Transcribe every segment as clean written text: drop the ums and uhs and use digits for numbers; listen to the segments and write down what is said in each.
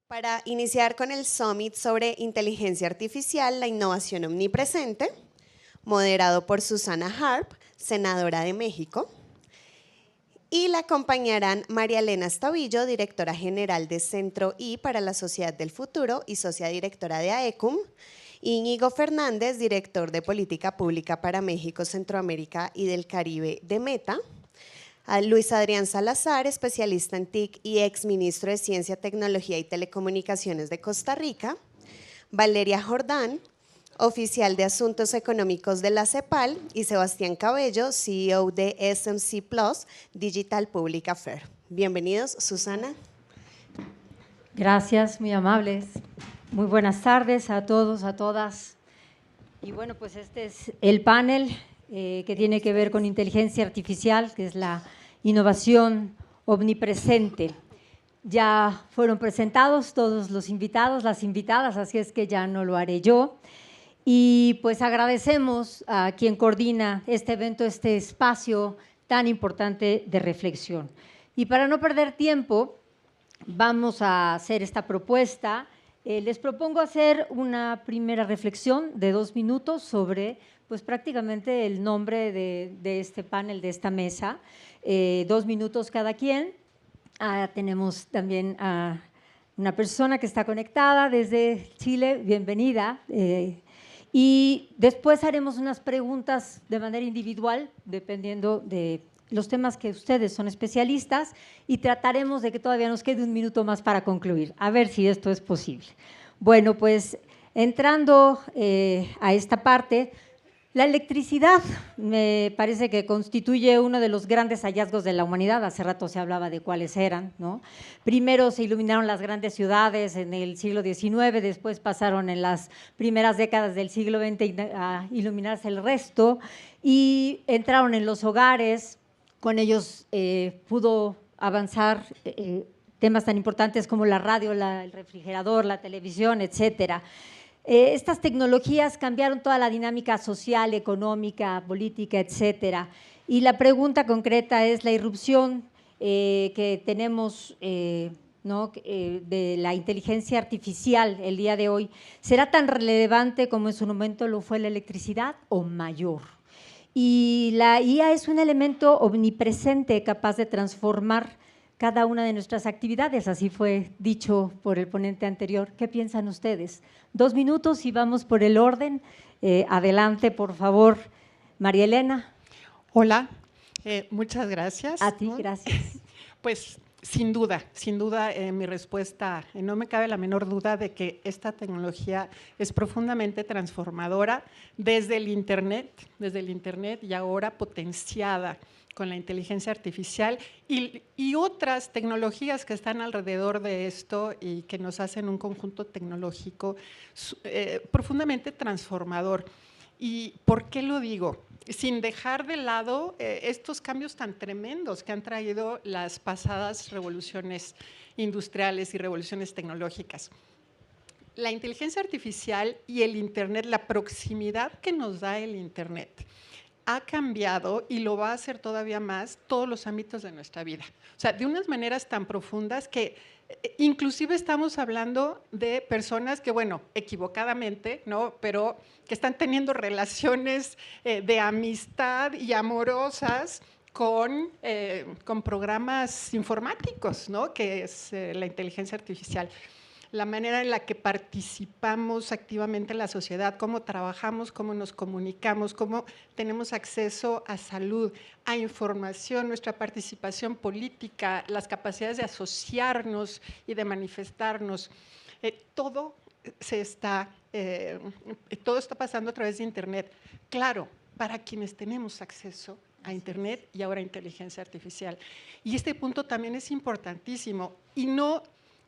Para iniciar con el Summit sobre Inteligencia Artificial, la innovación omnipresente, moderado por Susana Harp, senadora de México, y la acompañarán María Elena Estavillo, directora general de Centro I para la Sociedad del Futuro y socia directora de AECUM, Íñigo Fernández, director de Política Pública para México, Centroamérica y del Caribe de Meta, a Luis Adrián Salazar, especialista en TIC y exministro de Ciencia, Tecnología y Telecomunicaciones de Costa Rica, Valeria Jordán, oficial de Asuntos Económicos de la CEPAL, y Sebastián Cabello, CEO de SMC Plus Digital Public Affair. Bienvenidos, Susana. Gracias, muy amables. Muy buenas tardes a todos, a todas. Y bueno, pues este es el panel que tiene que ver con inteligencia artificial, que es la innovación omnipresente. Ya fueron presentados todos los invitados, las invitadas, así es que ya no lo haré yo. Y pues agradecemos a quien coordina este evento, este espacio tan importante de reflexión. Y para no perder tiempo, vamos a hacer esta propuesta. Les propongo hacer una primera reflexión de 2 minutos sobre pues prácticamente el nombre de este panel, de esta mesa, 2 minutos cada quien. Tenemos también a una persona que está conectada desde Chile, bienvenida. Y después haremos unas preguntas de manera individual, dependiendo de los temas que ustedes son especialistas, y trataremos de que todavía nos quede 1 minuto más para concluir, a ver si esto es posible. Bueno, pues entrando a esta parte, la electricidad me parece que constituye uno de los grandes hallazgos de la humanidad. Hace rato se hablaba de cuáles eran, ¿no? Primero se iluminaron las grandes ciudades en el siglo XIX, después pasaron en las primeras décadas del siglo XX a iluminarse el resto y entraron en los hogares. Con ellos pudo avanzar temas tan importantes como la radio, el refrigerador, la televisión, etcétera. Estas tecnologías cambiaron toda la dinámica social, económica, política, etcétera. Y la pregunta concreta es la irrupción que tenemos ¿no? De la inteligencia artificial el día de hoy. ¿Será tan relevante como en su momento lo fue la electricidad o mayor? Y la IA es un elemento omnipresente capaz de transformar cada una de nuestras actividades, así fue dicho por el ponente anterior. ¿Qué piensan ustedes? 2 minutos y vamos por el orden. Adelante, por favor, María Elena. Hola, muchas gracias. A ti, gracias. Pues sin duda, mi respuesta, no me cabe la menor duda de que esta tecnología es profundamente transformadora desde el Internet y ahora potenciada con la inteligencia artificial y otras tecnologías que están alrededor de esto y que nos hacen un conjunto tecnológico profundamente transformador. ¿Y por qué lo digo? Sin dejar de lado estos cambios tan tremendos que han traído las pasadas revoluciones industriales y revoluciones tecnológicas. La inteligencia artificial y el Internet, la proximidad que nos da el Internet, ha cambiado y lo va a hacer todavía más todos los ámbitos de nuestra vida. O sea, de unas maneras tan profundas que inclusive estamos hablando de personas que, bueno, equivocadamente, ¿no? Pero que están teniendo relaciones de amistad y amorosas con programas informáticos, ¿no? Que es la inteligencia artificial. La manera en la que participamos activamente en la sociedad, cómo trabajamos, cómo nos comunicamos, cómo tenemos acceso a salud, a información, nuestra participación política, las capacidades de asociarnos y de manifestarnos. Todo está pasando a través de Internet. Claro, para quienes tenemos acceso a Internet y ahora a inteligencia artificial. Y este punto también es importantísimo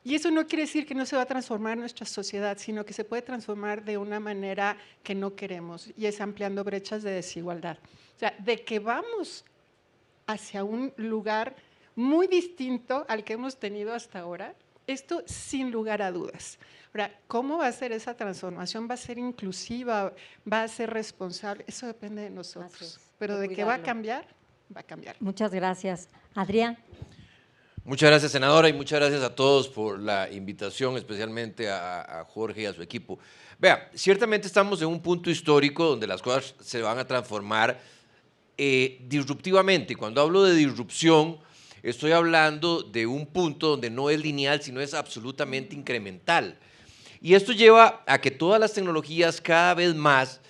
y eso no quiere decir que no se va a transformar nuestra sociedad, sino que se puede transformar de una manera que no queremos, y es ampliando brechas de desigualdad. O sea, de que vamos hacia un lugar muy distinto al que hemos tenido hasta ahora, esto sin lugar a dudas. Ahora, ¿cómo va a ser esa transformación? ¿Va a ser inclusiva? ¿Va a ser responsable? Eso depende de nosotros. Pero de que va a cambiar, va a cambiar. Muchas gracias. Adrián. Muchas gracias, senadora, y muchas gracias a todos por la invitación, especialmente a Jorge y a su equipo. Vea, ciertamente estamos en un punto histórico donde las cosas se van a transformar disruptivamente. Cuando hablo de disrupción, estoy hablando de un punto donde no es lineal, sino es absolutamente incremental. Y esto lleva a que todas las tecnologías cada vez más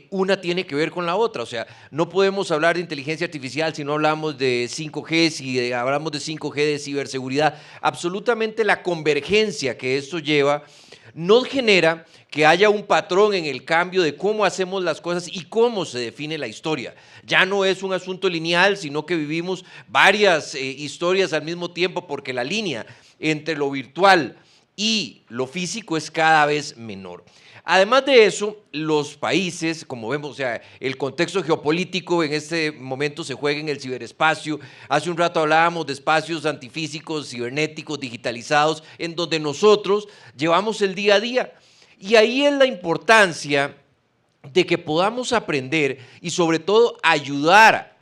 una tiene que ver con la otra. O sea, no podemos hablar de inteligencia artificial si no hablamos de 5G, si hablamos de 5G, de ciberseguridad. Absolutamente la convergencia que esto lleva nos genera que haya un patrón en el cambio de cómo hacemos las cosas y cómo se define la historia. Ya no es un asunto lineal, sino que vivimos varias historias al mismo tiempo, porque la línea entre lo virtual y lo físico es cada vez menor. Además de eso, los países, como vemos, o sea, el contexto geopolítico en este momento se juega en el ciberespacio. Hace un rato hablábamos de espacios antifísicos, cibernéticos, digitalizados, en donde nosotros llevamos el día a día. Y ahí es la importancia de que podamos aprender y sobre todo ayudar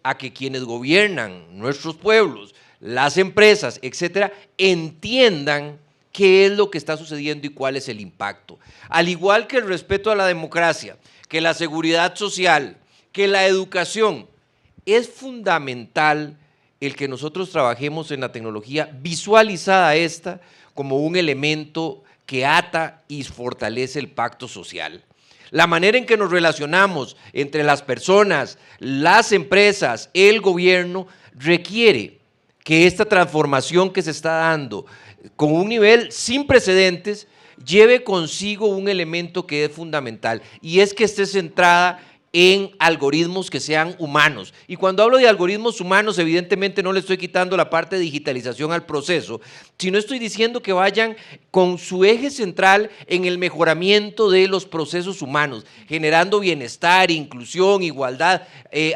a que quienes gobiernan nuestros pueblos, las empresas, etcétera, entiendan qué es lo que está sucediendo y cuál es el impacto. Al igual que el respeto a la democracia, que la seguridad social, que la educación, es fundamental el que nosotros trabajemos en la tecnología visualizada esta como un elemento que ata y fortalece el pacto social. La manera en que nos relacionamos entre las personas, las empresas, el gobierno, requiere que esta transformación que se está dando con un nivel sin precedentes lleve consigo un elemento que es fundamental, y es que esté centrada en algoritmos que sean humanos. Y cuando hablo de algoritmos humanos, evidentemente no le estoy quitando la parte de digitalización al proceso, sino estoy diciendo que vayan con su eje central en el mejoramiento de los procesos humanos, generando bienestar, inclusión, igualdad,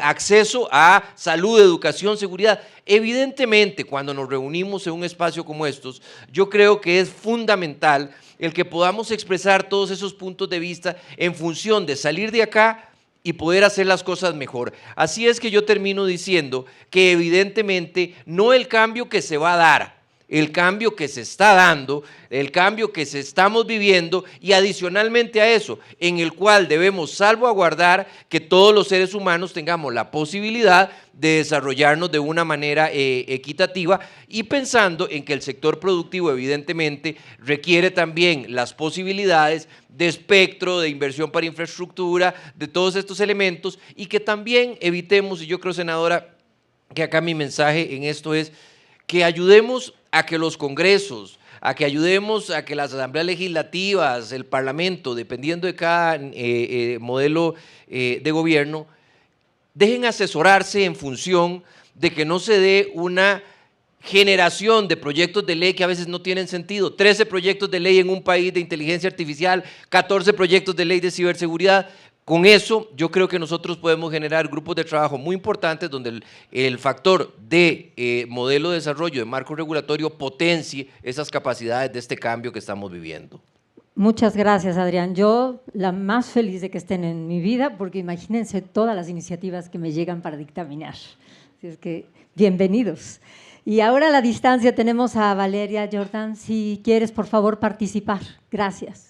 acceso a salud, educación, seguridad. Evidentemente, cuando nos reunimos en un espacio como estos, yo creo que es fundamental el que podamos expresar todos esos puntos de vista en función de salir de acá y poder hacer las cosas mejor. Así es que yo termino diciendo que evidentemente no el cambio que se va a dar, el cambio que se está dando, el cambio que se estamos viviendo, y adicionalmente a eso, en el cual debemos salvaguardar que todos los seres humanos tengamos la posibilidad de desarrollarnos de una manera equitativa, y pensando en que el sector productivo evidentemente requiere también las posibilidades de espectro, de inversión para infraestructura, de todos estos elementos, y que también evitemos, y yo creo, senadora, que acá mi mensaje en esto es que ayudemos a que los congresos, a que ayudemos a que las asambleas legislativas, el parlamento, dependiendo de cada modelo de gobierno, dejen asesorarse en función de que no se dé una generación de proyectos de ley que a veces no tienen sentido. 13 proyectos de ley en un país de inteligencia artificial, 14 proyectos de ley de ciberseguridad. Con eso yo creo que nosotros podemos generar grupos de trabajo muy importantes donde el factor de modelo de desarrollo de marco regulatorio potencie esas capacidades de este cambio que estamos viviendo. Muchas gracias, Adrián. Yo la más feliz de que estén en mi vida, porque imagínense todas las iniciativas que me llegan para dictaminar. Así es que bienvenidos. Y ahora a la distancia tenemos a Valeria Jordan. Si quieres, por favor, participar. Gracias.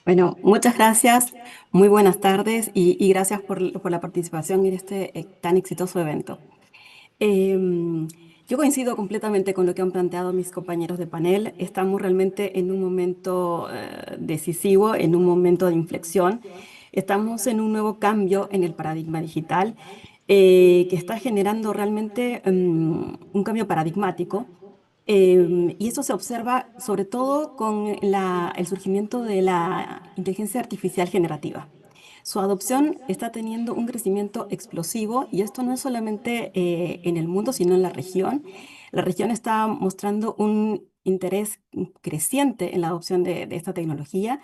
Bueno, muchas gracias, muy buenas tardes y gracias por la participación en este tan exitoso evento. Yo coincido completamente con lo que han planteado mis compañeros de panel. Estamos realmente en un momento decisivo, en un momento de inflexión. Estamos en un nuevo cambio en el paradigma digital que está generando realmente un cambio paradigmático. Y eso se observa sobre todo con el surgimiento de la inteligencia artificial generativa. Su adopción está teniendo un crecimiento explosivo, y esto no es solamente en el mundo, sino en la región. La región está mostrando un interés creciente en la adopción de esta tecnología,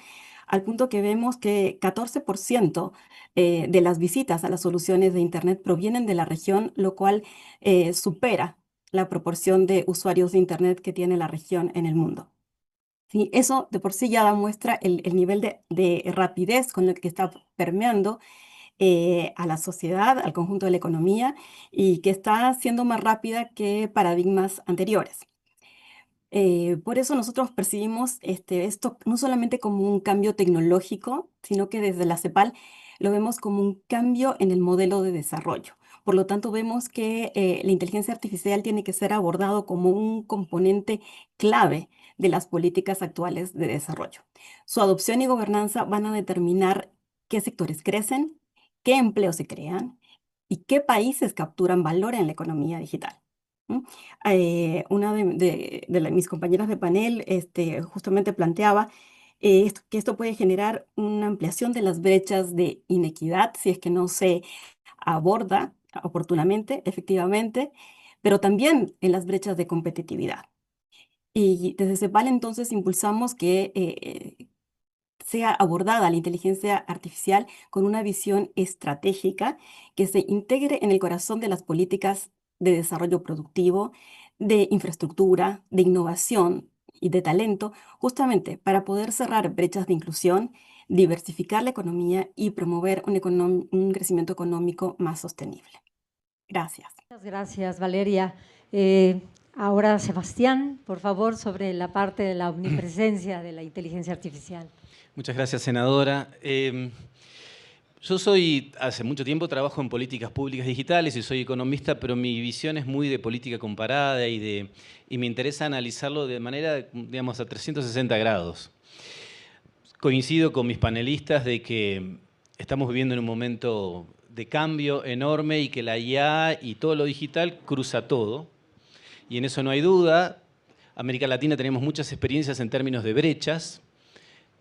al punto que vemos que 14% de las visitas a las soluciones de Internet provienen de la región, lo cual supera la proporción de usuarios de Internet que tiene la región en el mundo. Sí, eso de por sí ya muestra el nivel de rapidez con el que está permeando a la sociedad, al conjunto de la economía, y que está siendo más rápida que paradigmas anteriores. Por eso nosotros percibimos esto no solamente como un cambio tecnológico, sino que desde la CEPAL lo vemos como un cambio en el modelo de desarrollo. Por lo tanto, vemos que la inteligencia artificial tiene que ser abordado como un componente clave de las políticas actuales de desarrollo. Su adopción y gobernanza van a determinar qué sectores crecen, qué empleos se crean y qué países capturan valor en la economía digital. ¿Mm? Una mis compañeras de panel justamente planteaba que esto puede generar una ampliación de las brechas de inequidad si es que no se aborda oportunamente, efectivamente, pero también en las brechas de competitividad. Y desde CEPAL entonces impulsamos que sea abordada la inteligencia artificial con una visión estratégica que se integre en el corazón de las políticas de desarrollo productivo, de infraestructura, de innovación y de talento, justamente para poder cerrar brechas de inclusión, diversificar la economía y promover un crecimiento económico más sostenible. Gracias. Muchas gracias, Valeria. Ahora, Sebastián, por favor, sobre la parte de la omnipresencia de la inteligencia artificial. Muchas gracias, senadora. Yo hace mucho tiempo trabajo en políticas públicas digitales y soy economista, pero mi visión es muy de política comparada y me interesa analizarlo de manera, digamos, a 360 grados. Coincido con mis panelistas de que estamos viviendo en un momento de cambio enorme y que la IA y todo lo digital cruza todo. Y en eso no hay duda. América Latina tenemos muchas experiencias en términos de brechas,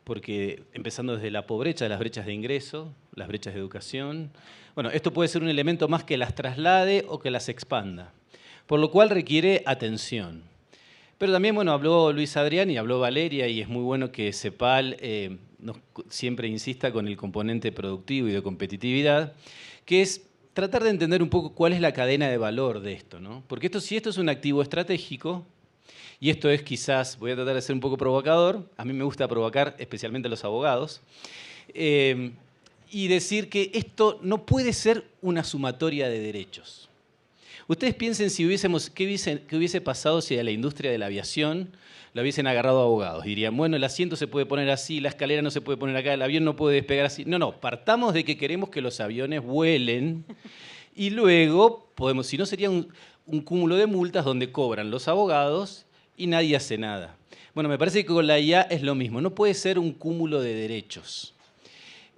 porque empezando desde la pobreza, las brechas de ingreso, las brechas de educación. Bueno, esto puede ser un elemento más que las traslade o que las expanda, por lo cual requiere atención. Pero también, bueno, habló Luis Adrián y habló Valeria, y es muy bueno que CEPAL siempre insista con el componente productivo y de competitividad, que es tratar de entender un poco cuál es la cadena de valor de esto, ¿no? Porque si esto es un activo estratégico, y esto es quizás, voy a tratar de ser un poco provocador, a mí me gusta provocar especialmente a los abogados, y decir que esto no puede ser una sumatoria de derechos. Ustedes piensen qué hubiese pasado si a la industria de la aviación la hubiesen agarrado abogados. Dirían, bueno, el asiento se puede poner así, la escalera no se puede poner acá, el avión no puede despegar así. No, partamos de que queremos que los aviones vuelen y luego podemos, si no sería un cúmulo de multas donde cobran los abogados y nadie hace nada. Bueno, me parece que con la IA es lo mismo, no puede ser un cúmulo de derechos.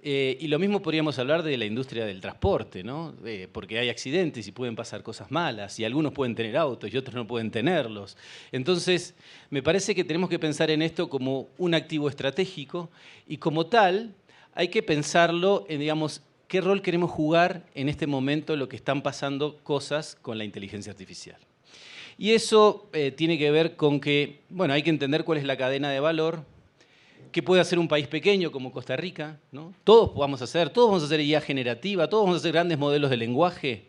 Y lo mismo podríamos hablar de la industria del transporte, ¿no? Porque hay accidentes y pueden pasar cosas malas, y algunos pueden tener autos y otros no pueden tenerlos. Entonces, me parece que tenemos que pensar en esto como un activo estratégico, y como tal, hay que pensarlo en, digamos, qué rol queremos jugar en este momento, lo que están pasando cosas con la inteligencia artificial. Y eso tiene que ver con que, bueno, hay que entender cuál es la cadena de valor, qué puede hacer un país pequeño como Costa Rica, ¿no? Todos vamos a hacer IA generativa, todos vamos a hacer grandes modelos de lenguaje,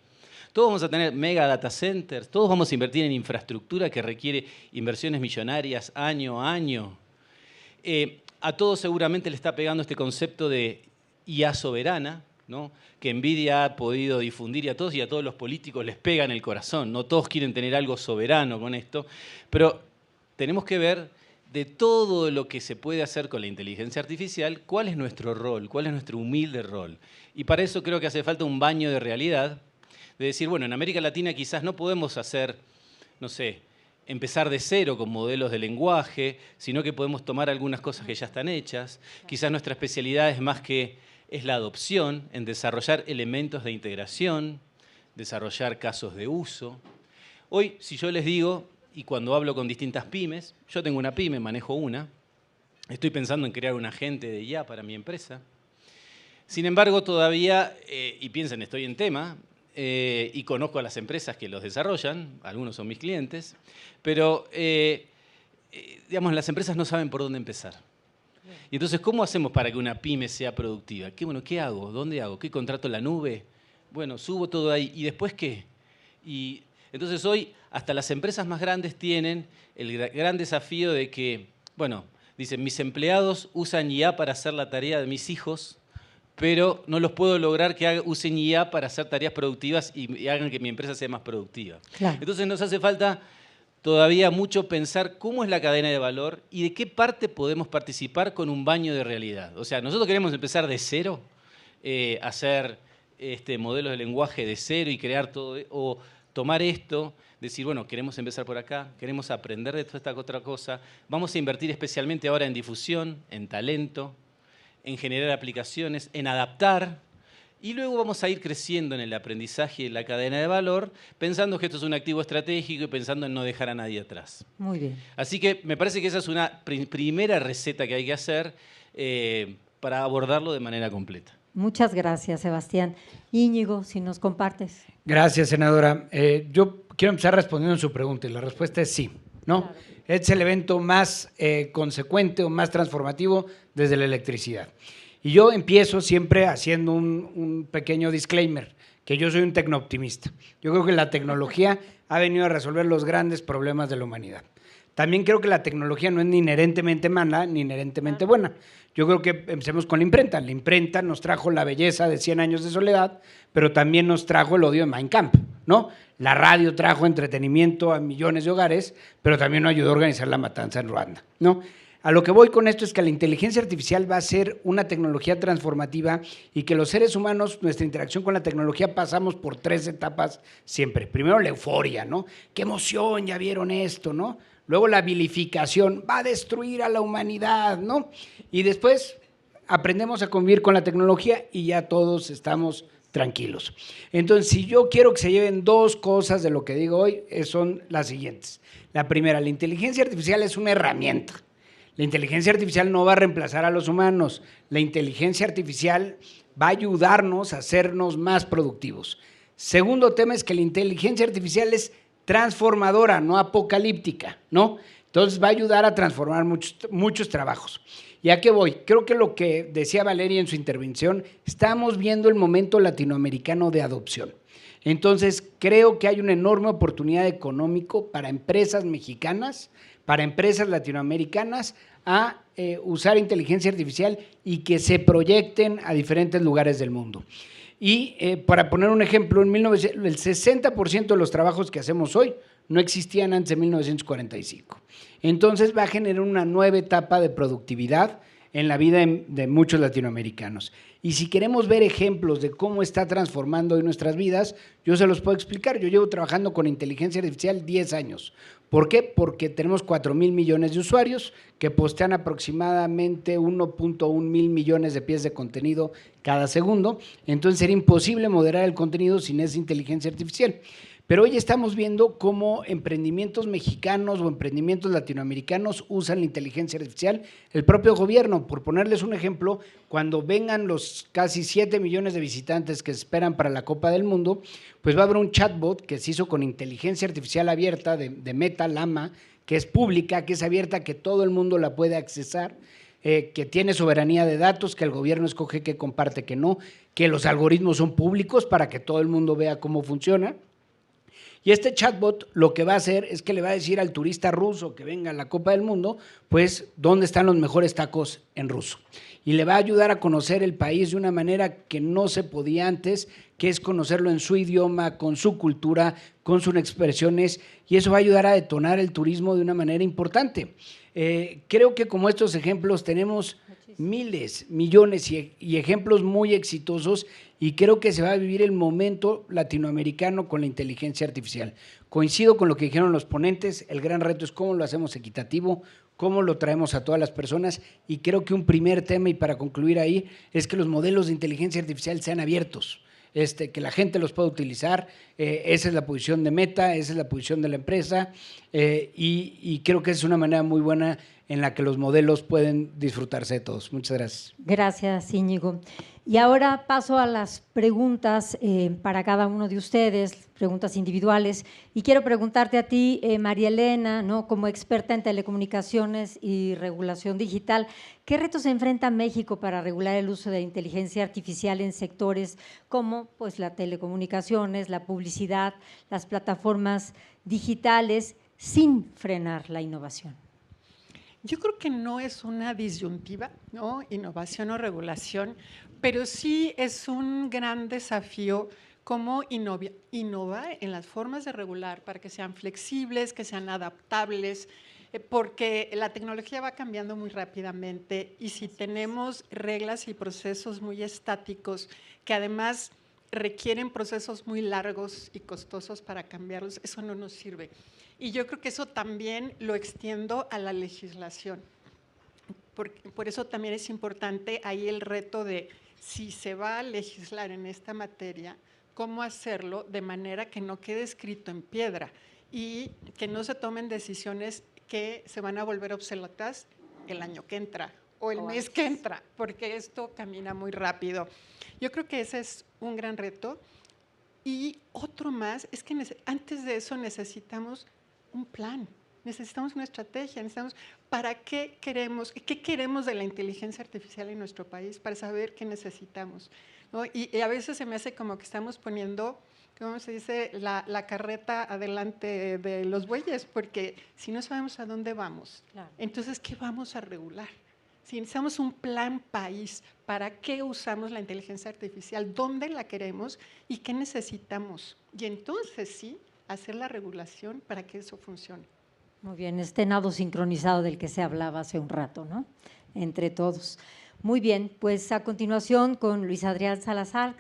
todos vamos a tener mega data centers, todos vamos a invertir en infraestructura que requiere inversiones millonarias año a año. A todos seguramente le está pegando este concepto de IA soberana, ¿no? Que NVIDIA ha podido difundir y a todos los políticos les pega en el corazón. No todos quieren tener algo soberano con esto, pero tenemos que ver de todo lo que se puede hacer con la inteligencia artificial, cuál es nuestro rol, cuál es nuestro humilde rol. Y para eso creo que hace falta un baño de realidad, de decir, bueno, en América Latina quizás no podemos hacer, no sé, empezar de cero con modelos de lenguaje, sino que podemos tomar algunas cosas que ya están hechas. Quizás nuestra especialidad es la adopción, en desarrollar elementos de integración, desarrollar casos de uso. Hoy, si yo les digo, y cuando hablo con distintas pymes, yo tengo una pyme, manejo una, estoy pensando en crear un agente de IA para mi empresa. Sin embargo, todavía, y piensen, estoy en tema, y conozco a las empresas que los desarrollan, algunos son mis clientes, pero digamos, las empresas no saben por dónde empezar. Y entonces, ¿cómo hacemos para que una pyme sea productiva? ¿Qué hago? ¿Dónde hago? ¿Qué contrato en la nube? Bueno, subo todo ahí. ¿Y después qué? Y entonces hoy hasta las empresas más grandes tienen el gran desafío de que, bueno, dicen, mis empleados usan IA para hacer la tarea de mis hijos, pero no los puedo lograr que usen IA para hacer tareas productivas y hagan que mi empresa sea más productiva. Claro. Entonces nos hace falta todavía mucho pensar cómo es la cadena de valor y de qué parte podemos participar con un baño de realidad. O sea, nosotros queremos empezar de cero, hacer modelos de lenguaje de cero y crear todo, o tomar esto, decir, bueno, queremos empezar por acá, queremos aprender de toda esta otra cosa, vamos a invertir especialmente ahora en difusión, en talento, en generar aplicaciones, en adaptar, y luego vamos a ir creciendo en el aprendizaje y en la cadena de valor, pensando que esto es un activo estratégico y pensando en no dejar a nadie atrás. Muy bien. Así que me parece que esa es una primera receta que hay que hacer para abordarlo de manera completa. Muchas gracias, Sebastián. Íñigo, si nos compartes. Gracias, senadora. Yo quiero empezar respondiendo a su pregunta y la respuesta es sí, ¿no? Claro. Es el evento más consecuente o más transformativo desde la electricidad. Y yo empiezo siempre haciendo un pequeño disclaimer, que yo soy un tecnooptimista. Yo creo que la tecnología ha venido a resolver los grandes problemas de la humanidad. También creo que la tecnología no es ni inherentemente mala ni inherentemente buena. Yo creo que empecemos con la imprenta. La imprenta nos trajo la belleza de 100 años de soledad, pero también nos trajo el odio de Mein Kampf, ¿no? La radio trajo entretenimiento a millones de hogares, pero también nos ayudó a organizar la matanza en Ruanda, ¿no? A lo que voy con esto es que la inteligencia artificial va a ser una tecnología transformativa y que los seres humanos, nuestra interacción con la tecnología, pasamos por 3 etapas siempre. Primero la euforia, ¿no? ¡Qué emoción! Ya vieron esto, ¿no? Luego la vilificación, va a destruir a la humanidad, ¿no? Y después aprendemos a convivir con la tecnología y ya todos estamos tranquilos. Entonces, si yo quiero que se lleven 2 cosas de lo que digo hoy, son las siguientes. La primera, la inteligencia artificial es una herramienta. La inteligencia artificial no va a reemplazar a los humanos. La inteligencia artificial va a ayudarnos a hacernos más productivos. Segundo tema es que la inteligencia artificial es transformadora, no apocalíptica, ¿no? Entonces va a ayudar a transformar muchos trabajos. ¿Y a qué voy? Creo que lo que decía Valeria en su intervención, estamos viendo el momento latinoamericano de adopción. Entonces, creo que hay una enorme oportunidad económica para empresas mexicanas, para empresas latinoamericanas, a usar inteligencia artificial y que se proyecten a diferentes lugares del mundo. Y para poner un ejemplo, el 60% de los trabajos que hacemos hoy no existían antes de 1945. Entonces va a generar una nueva etapa de productividad en la vida de muchos latinoamericanos. Y si queremos ver ejemplos de cómo está transformando hoy nuestras vidas, yo se los puedo explicar. Yo llevo trabajando con inteligencia artificial 10 años. ¿Por qué? Porque tenemos 4,000 millones de usuarios que postean aproximadamente 1.1 mil millones de piezas de contenido cada segundo. Entonces sería imposible moderar el contenido sin esa inteligencia artificial. Pero hoy estamos viendo cómo emprendimientos mexicanos o emprendimientos latinoamericanos usan la inteligencia artificial. El propio gobierno, por ponerles un ejemplo, cuando vengan los casi 7 millones de visitantes que esperan para la Copa del Mundo, pues va a haber un chatbot que se hizo con inteligencia artificial abierta de Meta, Llama, que es pública, que es abierta, que todo el mundo la puede accesar, que tiene soberanía de datos, que el gobierno escoge qué comparte, que no, que los algoritmos son públicos para que todo el mundo vea cómo funciona. Y este chatbot lo que va a hacer es que le va a decir al turista ruso que venga a la Copa del Mundo, pues, dónde están los mejores tacos en ruso. Y le va a ayudar a conocer el país de una manera que no se podía antes, que es conocerlo en su idioma, con su cultura, con sus expresiones, y eso va a ayudar a detonar el turismo de una manera importante. Creo que como estos ejemplos tenemos miles, millones y ejemplos muy exitosos, y creo que se va a vivir el momento latinoamericano con la inteligencia artificial. Coincido con lo que dijeron los ponentes, el gran reto es cómo lo hacemos equitativo, cómo lo traemos a todas las personas, y creo que un primer tema, y para concluir ahí, es que los modelos de inteligencia artificial sean abiertos, que la gente los pueda utilizar. Esa es la posición de Meta, esa es la posición de la empresa, y creo que es una manera muy buena en la que los modelos pueden disfrutarse de todos. Muchas gracias. Gracias, Íñigo. Y ahora paso a las preguntas para cada uno de ustedes, preguntas individuales. Y quiero preguntarte a ti, María Elena, ¿no?, como experta en telecomunicaciones y regulación digital, ¿qué retos enfrenta México para regular el uso de inteligencia artificial en sectores como pues, las telecomunicaciones, la publicidad, las plataformas digitales, sin frenar la innovación? Yo creo que no es una disyuntiva, ¿no? Innovación o regulación, pero sí es un gran desafío cómo innovar en las formas de regular para que sean flexibles, que sean adaptables, porque la tecnología va cambiando muy rápidamente y si tenemos reglas y procesos muy estáticos que además requieren procesos muy largos y costosos para cambiarlos, eso no nos sirve. Y yo creo que eso también lo extiendo a la legislación. Por eso también es importante ahí el reto de si se va a legislar en esta materia, cómo hacerlo de manera que no quede escrito en piedra y que no se tomen decisiones que se van a volver obsoletas el año que entra o el mes que entra, porque esto camina muy rápido. Yo creo que ese es un gran reto. Y otro más es que antes de eso necesitamos un plan, necesitamos una estrategia, necesitamos para qué queremos de la inteligencia artificial en nuestro país, para saber qué necesitamos, ¿no? Y a veces se me hace como que estamos poniendo, ¿cómo se dice?, la carreta adelante de los bueyes, porque si no sabemos a dónde vamos, claro, entonces, ¿qué vamos a regular? Si necesitamos un plan país, ¿para qué usamos la inteligencia artificial? ¿Dónde la queremos? ¿Y qué necesitamos? Y entonces sí, hacer la regulación para que eso funcione. Muy bien, este nado sincronizado del que se hablaba hace un rato, ¿no? Entre todos. Muy bien, pues a continuación con Luis Adrián Salazar,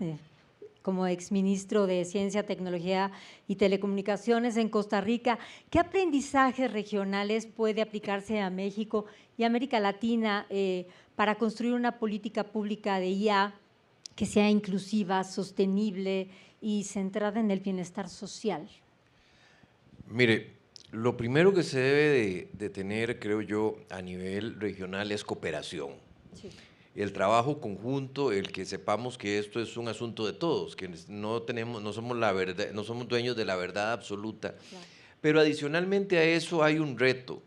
como exministro de Ciencia, Tecnología y Telecomunicaciones en Costa Rica, ¿qué aprendizajes regionales puede aplicarse a México y América Latina para construir una política pública de IA que sea inclusiva, sostenible y centrada en el bienestar social? Mire, lo primero que se debe de tener, creo yo, a nivel regional es cooperación. Sí. El trabajo conjunto, el que sepamos que esto es un asunto de todos, que no somos la verdad, no somos dueños de la verdad absoluta. Claro. Pero adicionalmente a eso hay un reto,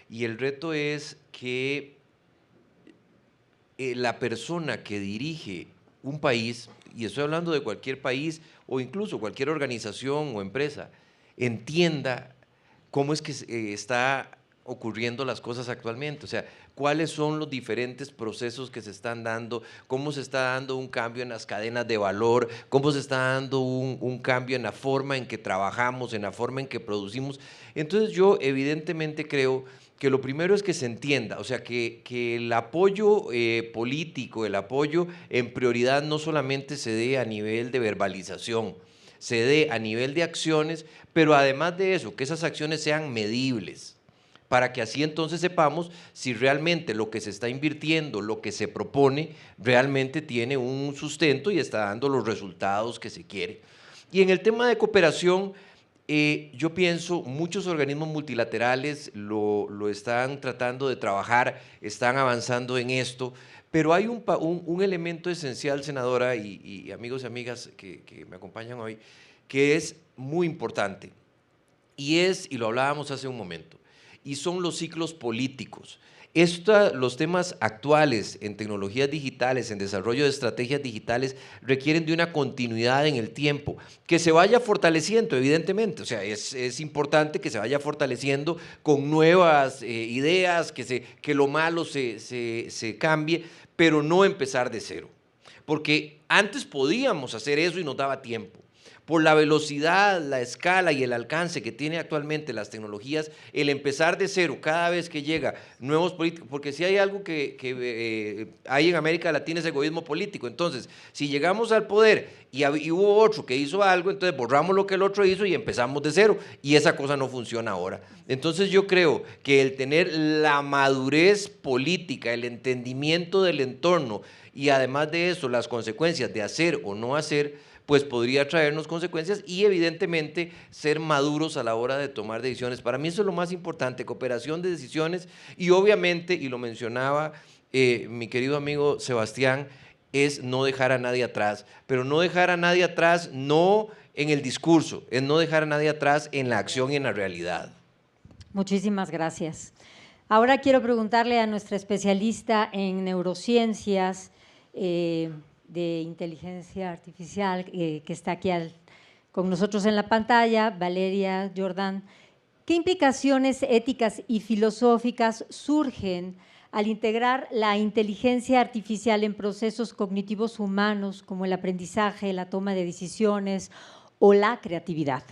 y el reto es que la persona que dirige un país, y estoy hablando de cualquier país o incluso cualquier organización o empresa, entienda cómo es que está ocurriendo las cosas actualmente, o sea, cuáles son los diferentes procesos que se están dando, cómo se está dando un cambio en las cadenas de valor, cómo se está dando un cambio en la forma en que trabajamos, en la forma en que producimos. Entonces yo evidentemente creo que lo primero es que se entienda, o sea, que el apoyo político, el apoyo en prioridad no solamente se dé a nivel de verbalización, se dé a nivel de acciones, pero además de eso, que esas acciones sean medibles, para que así entonces sepamos si realmente lo que se está invirtiendo, lo que se propone, realmente tiene un sustento y está dando los resultados que se quiere. Y en el tema de cooperación, yo pienso, muchos organismos multilaterales lo están tratando de trabajar, están avanzando en esto, pero hay un elemento esencial, senadora y amigos y amigas que me acompañan hoy, que es muy importante, y lo hablábamos hace un momento, y son los ciclos políticos. Los temas actuales en tecnologías digitales, en desarrollo de estrategias digitales, requieren de una continuidad en el tiempo, que se vaya fortaleciendo, evidentemente. O sea, es importante que se vaya fortaleciendo con nuevas ideas, que lo malo se cambie, pero no empezar de cero. Porque antes podíamos hacer eso y nos daba tiempo. Por la velocidad, la escala y el alcance que tiene actualmente las tecnologías, el empezar de cero cada vez que llega nuevos políticos, porque si hay algo que hay en América Latina es egoísmo político. Entonces, si llegamos al poder y hubo otro que hizo algo, entonces borramos lo que el otro hizo y empezamos de cero, y esa cosa no funciona ahora. Entonces yo creo que el tener la madurez política, el entendimiento del entorno y además de eso las consecuencias de hacer o no hacer, pues podría traernos consecuencias y evidentemente ser maduros a la hora de tomar decisiones. Para mí eso es lo más importante, cooperación de decisiones y obviamente, y lo mencionaba mi querido amigo Sebastián, es no dejar a nadie atrás, pero no dejar a nadie atrás no en el discurso, es no dejar a nadie atrás en la acción y en la realidad. Muchísimas gracias. Ahora quiero preguntarle a nuestra especialista en neurociencias, de inteligencia artificial, que está aquí con nosotros en la pantalla, Valeria Jordan, ¿Qué implicaciones éticas y filosóficas surgen al integrar la inteligencia artificial en procesos cognitivos humanos como el aprendizaje, la toma de decisiones o la creatividad?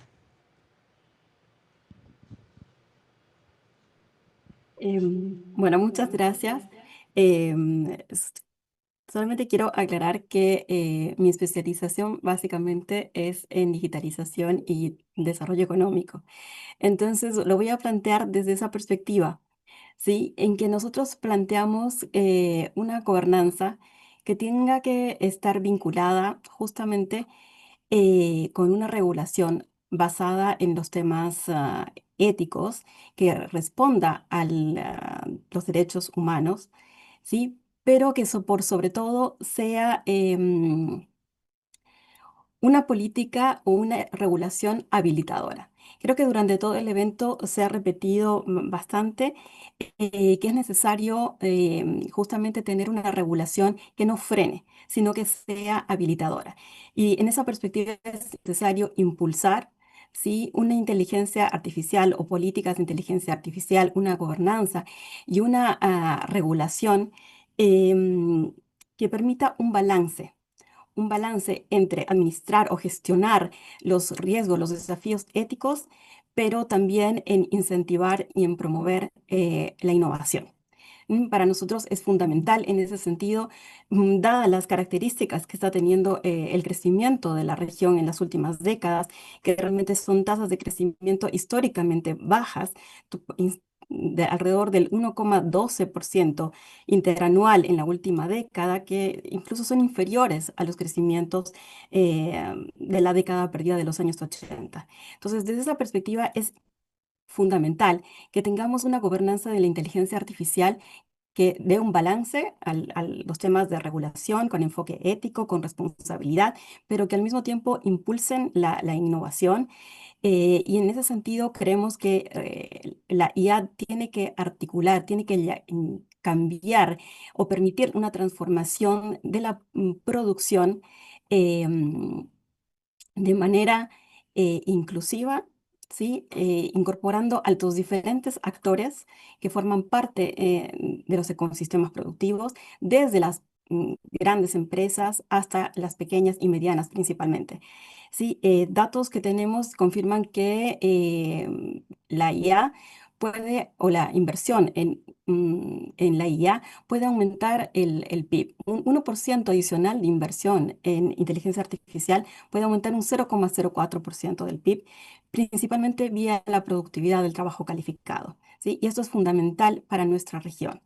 Bueno, muchas gracias. Em, s- Solamente quiero aclarar que mi especialización básicamente es en digitalización y desarrollo económico. Entonces, lo voy a plantear desde esa perspectiva, ¿sí? En que nosotros planteamos una gobernanza que tenga que estar vinculada justamente con una regulación basada en los temas éticos que responda a los derechos humanos, ¿sí? Pero que por sobre todo sea una política o una regulación habilitadora. Creo que durante todo el evento se ha repetido bastante que es necesario justamente tener una regulación que no frene, sino que sea habilitadora. Y en esa perspectiva es necesario impulsar, ¿sí? Una inteligencia artificial o políticas de inteligencia artificial, una gobernanza y una regulación em, que permita un balance entre administrar o gestionar los riesgos, los desafíos éticos, pero también en incentivar y en promover la innovación. Para nosotros es fundamental en ese sentido, dadas las características que está teniendo el crecimiento de la región en las últimas décadas, que realmente son tasas de crecimiento históricamente bajas, de alrededor del 1,12% interanual en la última década, que incluso son inferiores a los crecimientos de la década perdida de los años 80. Entonces, desde esa perspectiva es fundamental que tengamos una gobernanza de la inteligencia artificial que dé un balance a los temas de regulación con enfoque ético, con responsabilidad, pero que al mismo tiempo impulsen la innovación. Y en ese sentido creemos que la IA tiene que articular, tiene que cambiar o permitir una transformación de la producción de manera inclusiva, ¿sí? Incorporando a los diferentes actores que forman parte de los ecosistemas productivos, desde las grandes empresas hasta las pequeñas y medianas principalmente. Sí, datos que tenemos confirman que la IA puede, o la inversión en la IA puede aumentar el PIB. Un 1% adicional de inversión en inteligencia artificial puede aumentar un 0,04% del PIB, principalmente vía la productividad del trabajo calificado, ¿sí? Y esto es fundamental para nuestra región.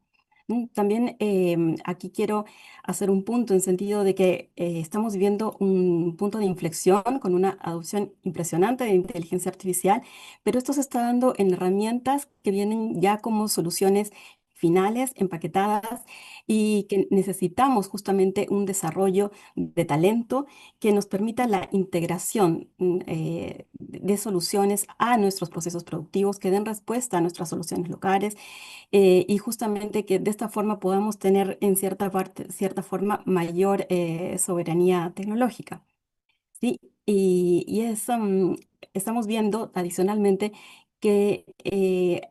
También aquí quiero hacer un punto en sentido de que estamos viviendo un punto de inflexión con una adopción impresionante de inteligencia artificial, pero esto se está dando en herramientas que vienen ya como soluciones finales, empaquetadas, y que necesitamos justamente un desarrollo de talento que nos permita la integración de soluciones a nuestros procesos productivos, que den respuesta a nuestras soluciones locales y justamente que de esta forma podamos tener en cierta parte, cierta forma mayor soberanía tecnológica. ¿Sí? Estamos viendo adicionalmente que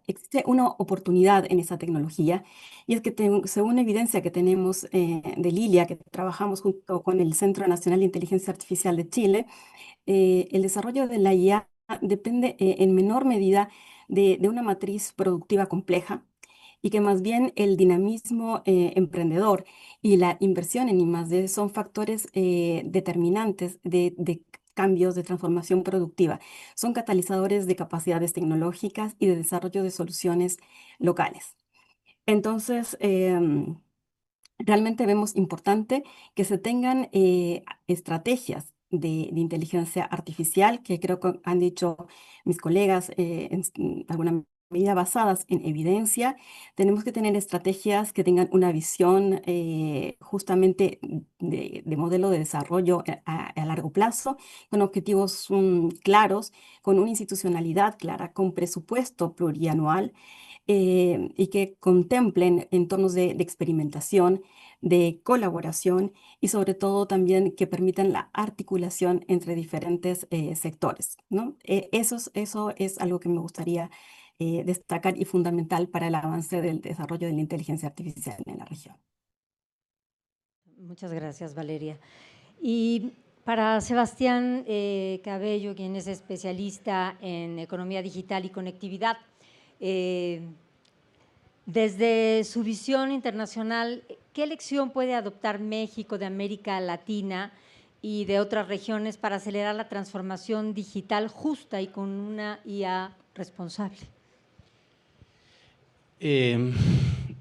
existe una oportunidad en esa tecnología y es que según evidencia que tenemos de Lilia, que trabajamos junto con el Centro Nacional de Inteligencia Artificial de Chile, el desarrollo de la IA depende en menor medida de una matriz productiva compleja y que más bien el dinamismo emprendedor y la inversión en I+D son factores determinantes de cambios de transformación productiva. Son catalizadores de capacidades tecnológicas y de desarrollo de soluciones locales. Entonces, realmente vemos importante que se tengan estrategias de inteligencia artificial, que creo que han dicho mis colegas en alguna medida basadas en evidencia. Tenemos que tener estrategias que tengan una visión justamente de modelo de desarrollo a largo plazo, con objetivos claros, con una institucionalidad clara, con presupuesto plurianual y que contemplen entornos de experimentación, de colaboración y sobre todo también que permitan la articulación entre diferentes sectores, ¿no? Eso es algo que me gustaría destacar y fundamental para el avance del desarrollo de la inteligencia artificial en la región. Muchas gracias, Valeria. Y para Sebastián Cabello, quien es especialista en economía digital y conectividad, desde su visión internacional, ¿qué lección puede adoptar México de América Latina y de otras regiones para acelerar la transformación digital justa y con una IA responsable?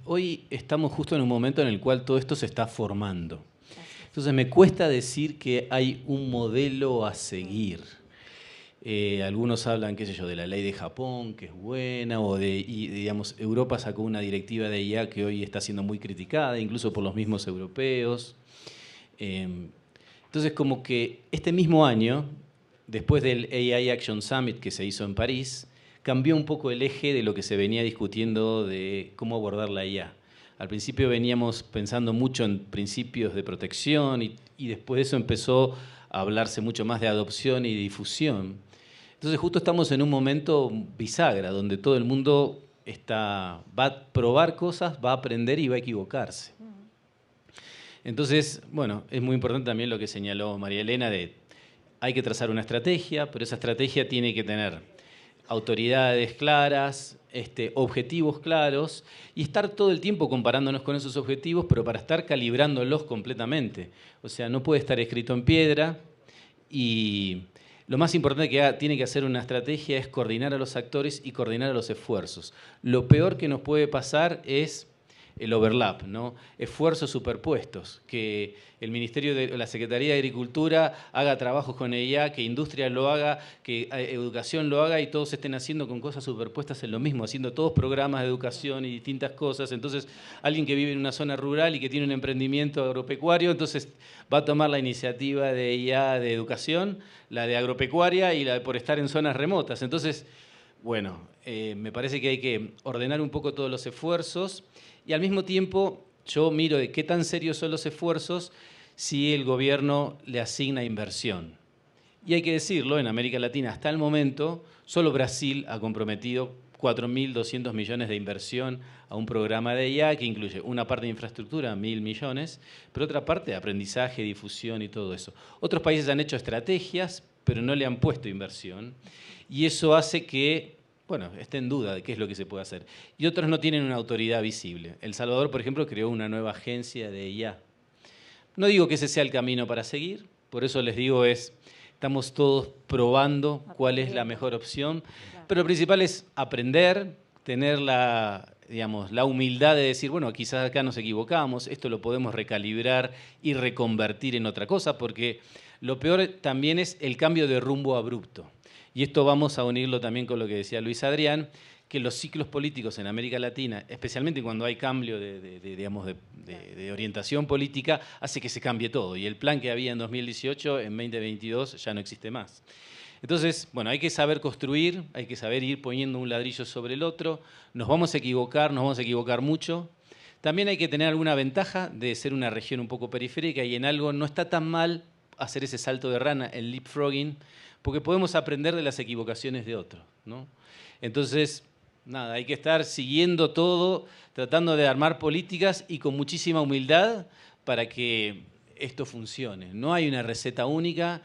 Hoy estamos justo en un momento en el cual todo esto se está formando. Entonces me cuesta decir que hay un modelo a seguir. Algunos hablan, qué sé yo, de la ley de Japón, que es buena, o digamos, Europa sacó una directiva de IA que hoy está siendo muy criticada, incluso por los mismos europeos. Entonces, como que este mismo año, después del AI Action Summit que se hizo en París, cambió un poco el eje de lo que se venía discutiendo de cómo abordar la IA. Al principio veníamos pensando mucho en principios de protección y después de eso empezó a hablarse mucho más de adopción y difusión. Entonces justo estamos en un momento bisagra, donde todo el mundo va a probar cosas, va a aprender y va a equivocarse. Entonces, bueno, es muy importante también lo que señaló María Elena de hay que trazar una estrategia, pero esa estrategia tiene que tener autoridades claras, objetivos claros y estar todo el tiempo comparándonos con esos objetivos, pero para estar calibrándolos completamente. O sea, no puede estar escrito en piedra y lo más importante que tiene que hacer una estrategia es coordinar a los actores y coordinar a los esfuerzos. Lo peor que nos puede pasar es el overlap, ¿no? Esfuerzos superpuestos, que el Ministerio de la Secretaría de Agricultura haga trabajos con ella, que Industria lo haga, que Educación lo haga y todos estén haciendo con cosas superpuestas en lo mismo, haciendo todos programas de educación y distintas cosas. Entonces, alguien que vive en una zona rural y que tiene un emprendimiento agropecuario, entonces va a tomar la iniciativa de IA de educación, la de agropecuaria y la de por estar en zonas remotas. Entonces, bueno, me parece que hay que ordenar un poco todos los esfuerzos. Y al mismo tiempo, yo miro de qué tan serios son los esfuerzos si el gobierno le asigna inversión. Y hay que decirlo, en América Latina hasta el momento, solo Brasil ha comprometido 4.200 millones de inversión a un programa de IA que incluye una parte de infraestructura, 1.000 millones, pero otra parte de aprendizaje, difusión y todo eso. Otros países han hecho estrategias, pero no le han puesto inversión. Y eso hace que bueno, está en duda de qué es lo que se puede hacer. Y otros no tienen una autoridad visible. El Salvador, por ejemplo, creó una nueva agencia de IA. No digo que ese sea el camino para seguir, por eso les digo estamos todos probando cuál es la mejor opción, pero lo principal es aprender, tener la humildad de decir, bueno, quizás acá nos equivocamos, esto lo podemos recalibrar y reconvertir en otra cosa, porque lo peor también es el cambio de rumbo abrupto. Y esto vamos a unirlo también con lo que decía Luis Adrián, que los ciclos políticos en América Latina, especialmente cuando hay cambio de orientación política, hace que se cambie todo. Y el plan que había en 2018, en 2022, ya no existe más. Entonces, bueno, hay que saber construir, hay que saber ir poniendo un ladrillo sobre el otro. Nos vamos a equivocar mucho. También hay que tener alguna ventaja de ser una región un poco periférica y en algo no está tan mal hacer ese salto de rana, el leapfrogging, porque podemos aprender de las equivocaciones de otros, ¿no? Entonces, nada, hay que estar siguiendo todo, tratando de armar políticas y con muchísima humildad para que esto funcione. No hay una receta única,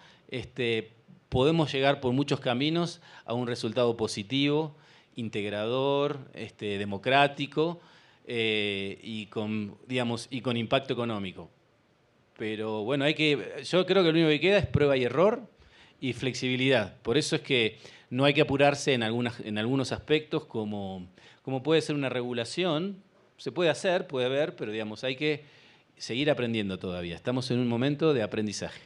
podemos llegar por muchos caminos a un resultado positivo, integrador, democrático y con impacto económico. Pero bueno, yo creo que lo único que queda es prueba y error y flexibilidad. Por eso es que no hay que apurarse en algunos aspectos, como puede ser una regulación. Se puede hacer, puede haber, pero hay que seguir aprendiendo todavía. Estamos en un momento de aprendizaje.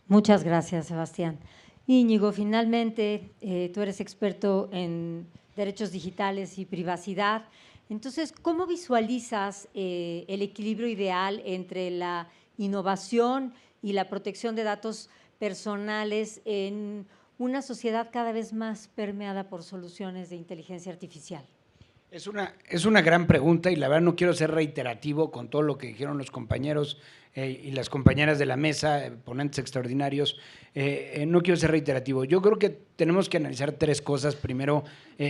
Muchas gracias, Sebastián. Íñigo, finalmente, tú eres experto en derechos digitales y privacidad. Entonces, ¿cómo visualizas el equilibrio ideal entre la innovación y la protección de datos personales en una sociedad cada vez más permeada por soluciones de inteligencia artificial? Es una gran pregunta y la verdad no quiero ser reiterativo con todo lo que dijeron los compañeros y las compañeras de la mesa, ponentes extraordinarios. No quiero ser reiterativo. Yo creo que tenemos que analizar tres cosas. Primero,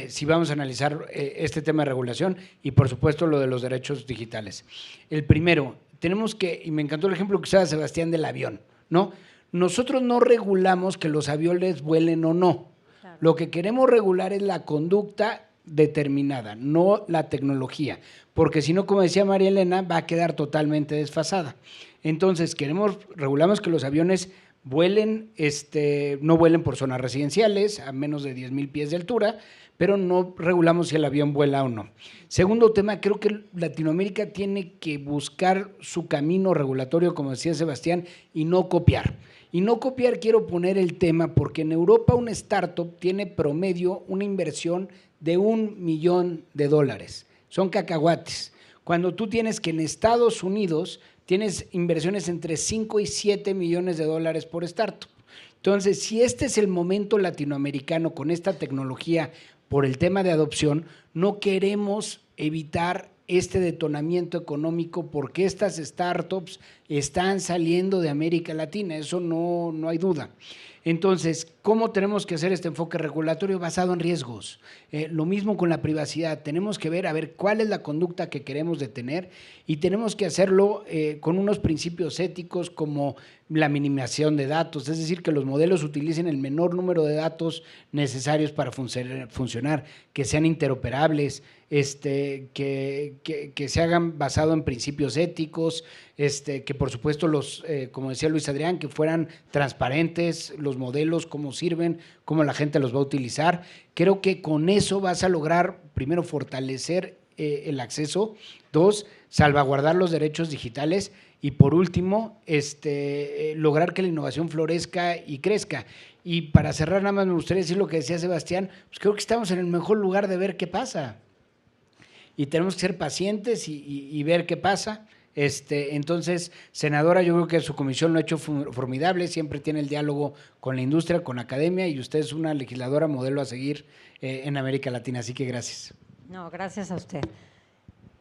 si vamos a analizar este tema de regulación y, por supuesto, lo de los derechos digitales. El primero, tenemos que, y me encantó el ejemplo que usaba Sebastián del avión, ¿no? Nosotros no regulamos que los aviones vuelen o no. Claro. Lo que queremos regular es la conducta determinada, no la tecnología, porque si no, como decía María Elena, va a quedar totalmente desfasada. Entonces, regulamos que los aviones vuelen, no vuelen por zonas residenciales a menos de 10,000 pies de altura, pero no regulamos si el avión vuela o no. Segundo tema, creo que Latinoamérica tiene que buscar su camino regulatorio, como decía Sebastián, y no copiar. Y no copiar, quiero poner el tema, porque en Europa una startup tiene promedio una inversión de $1 millón. Son cacahuates. Cuando tú tienes que en Estados Unidos tienes inversiones entre 5 y 7 millones de dólares por startup. Entonces, si este es el momento latinoamericano con esta tecnología por el tema de adopción, no queremos evitar este detonamiento económico porque estas startups están saliendo de América Latina, eso no hay duda. Entonces, ¿cómo tenemos que hacer este enfoque regulatorio basado en riesgos? Lo mismo con la privacidad, tenemos que ver a ver cuál es la conducta que queremos detener y tenemos que hacerlo con unos principios éticos como la minimización de datos, es decir, que los modelos utilicen el menor número de datos necesarios para funcionar, que sean interoperables, que se hagan basado en principios éticos, que por supuesto como decía Luis Adrián, que fueran transparentes los modelos, cómo sirven, cómo la gente los va a utilizar. Creo que con eso vas a lograr, primero, fortalecer el acceso, dos, salvaguardar los derechos digitales y por último, lograr que la innovación florezca y crezca. Y para cerrar, nada más me gustaría decir lo que decía Sebastián, pues creo que estamos en el mejor lugar de ver qué pasa. Y tenemos que ser pacientes y ver qué pasa. Entonces, senadora, yo creo que su comisión lo ha hecho formidable, siempre tiene el diálogo con la industria, con la academia, y usted es una legisladora modelo a seguir en América Latina, así que gracias. No, gracias a usted.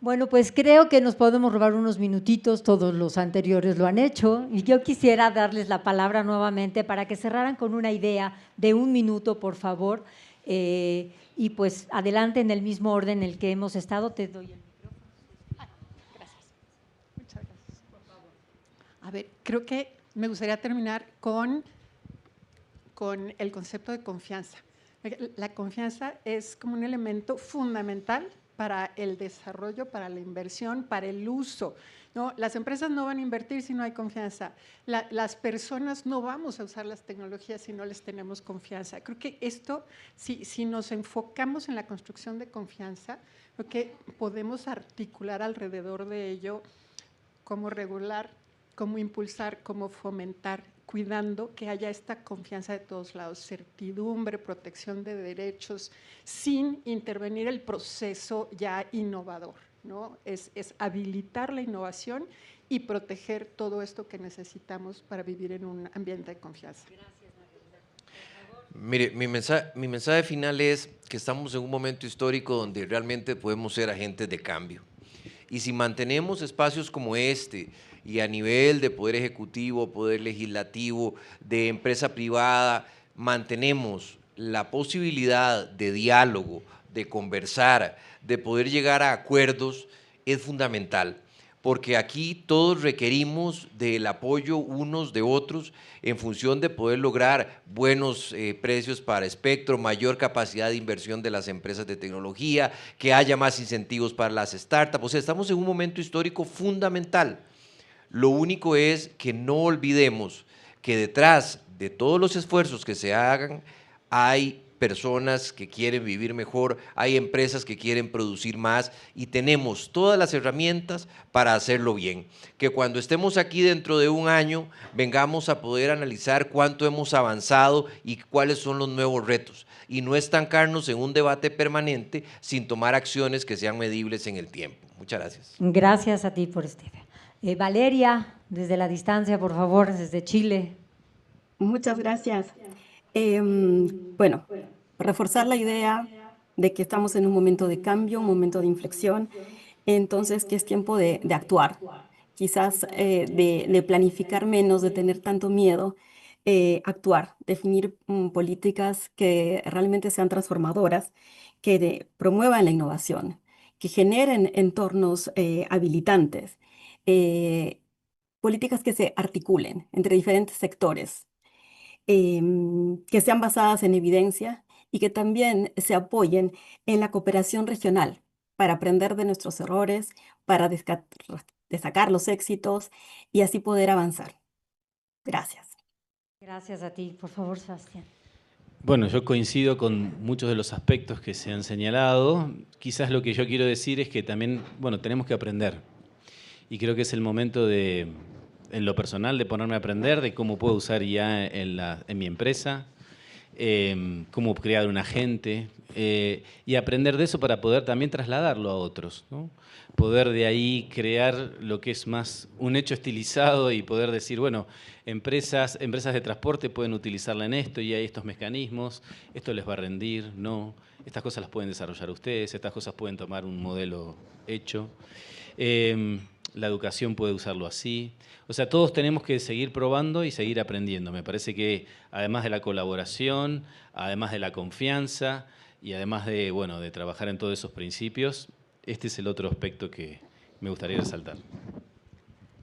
Bueno, pues creo que nos podemos robar unos minutitos, todos los anteriores lo han hecho, y yo quisiera darles la palabra nuevamente para que cerraran con una idea de 1 minuto, por favor, y pues adelante en el mismo orden en el que hemos estado, te doy el micrófono. Gracias. Muchas gracias. Por favor. A ver, creo que me gustaría terminar con el concepto de confianza. La confianza es como un elemento fundamental para el desarrollo, para la inversión, para el uso, ¿no? Las empresas no van a invertir si no hay confianza. Las personas no vamos a usar las tecnologías si no les tenemos confianza. Creo que esto, si nos enfocamos en la construcción de confianza, creo que podemos articular alrededor de ello cómo regular, cómo impulsar, cómo fomentar, cuidando que haya esta confianza de todos lados, certidumbre, protección de derechos, sin intervenir el proceso ya innovador, ¿no? Es habilitar la innovación y proteger todo esto que necesitamos para vivir en un ambiente de confianza. Gracias, María. Mire, mi mensaje final es que estamos en un momento histórico donde realmente podemos ser agentes de cambio. Y si mantenemos espacios como este, y a nivel de poder ejecutivo, poder legislativo, de empresa privada, mantenemos la posibilidad de diálogo, de conversar, de poder llegar a acuerdos, es fundamental. Porque aquí todos requerimos del apoyo unos de otros en función de poder lograr buenos precios para espectro, mayor capacidad de inversión de las empresas de tecnología, que haya más incentivos para las startups. O sea, estamos en un momento histórico fundamental. Lo único es que no olvidemos que detrás de todos los esfuerzos que se hagan hay personas que quieren vivir mejor, hay empresas que quieren producir más y tenemos todas las herramientas para hacerlo bien. Que cuando estemos aquí dentro de un año vengamos a poder analizar cuánto hemos avanzado y cuáles son los nuevos retos y no estancarnos en un debate permanente sin tomar acciones que sean medibles en el tiempo. Muchas gracias. Gracias a ti por Valeria, desde la distancia, por favor, desde Chile. Muchas gracias. Bueno, reforzar la idea de que estamos en un momento de cambio, un momento de inflexión, entonces que es tiempo de actuar, quizás de planificar menos, de tener tanto miedo, actuar, definir políticas que realmente sean transformadoras, que promuevan la innovación, que generen entornos habilitantes, eh, políticas que se articulen entre diferentes sectores, que sean basadas en evidencia y que también se apoyen en la cooperación regional para aprender de nuestros errores, para destacar los éxitos y así poder avanzar. Gracias. Gracias a ti. Por favor, Sebastián. Bueno, yo coincido con muchos de los aspectos que se han señalado. Quizás lo que yo quiero decir es que también, bueno, tenemos que aprender. Y creo que es el momento de, en lo personal, de ponerme a aprender de cómo puedo usar IA en mi empresa, cómo crear un agente, y aprender de eso para poder también trasladarlo a otros, ¿no? Poder de ahí crear lo que es más un hecho estilizado y poder decir, bueno, empresas de transporte pueden utilizarla en esto y hay estos mecanismos, esto les va a rendir, no, estas cosas las pueden desarrollar ustedes, estas cosas pueden tomar un modelo hecho. La educación puede usarlo así. O sea, todos tenemos que seguir probando y seguir aprendiendo. Me parece que además de la colaboración, además de la confianza y además de, bueno, de trabajar en todos esos principios, este es el otro aspecto que me gustaría resaltar.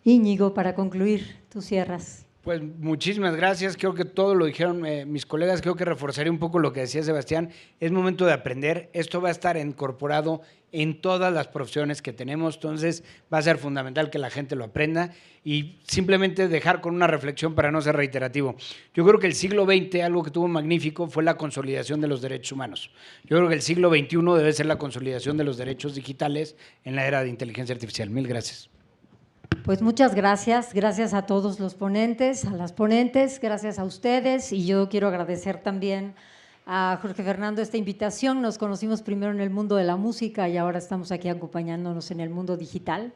Íñigo, para concluir, tú cierras. Pues muchísimas gracias, creo que todo lo dijeron mis colegas, creo que reforzaría un poco lo que decía Sebastián, es momento de aprender, esto va a estar incorporado en todas las profesiones que tenemos, entonces va a ser fundamental que la gente lo aprenda y simplemente dejar con una reflexión para no ser reiterativo. Yo creo que el siglo XX, algo que tuvo magnífico fue la consolidación de los derechos humanos. Yo creo que el siglo XXI debe ser la consolidación de los derechos digitales en la era de inteligencia artificial. Mil gracias. Pues muchas gracias, gracias a todos los ponentes, a las ponentes, gracias a ustedes y yo quiero agradecer también a Jorge Fernando esta invitación. Nos conocimos primero en el mundo de la música y ahora estamos aquí acompañándonos en el mundo digital.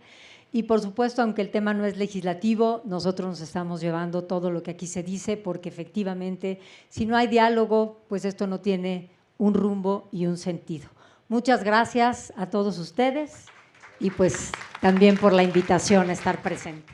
Y por supuesto, aunque el tema no es legislativo, nosotros nos estamos llevando todo lo que aquí se dice porque efectivamente, si no hay diálogo, pues esto no tiene un rumbo y un sentido. Muchas gracias a todos ustedes y pues también por la invitación a estar presente.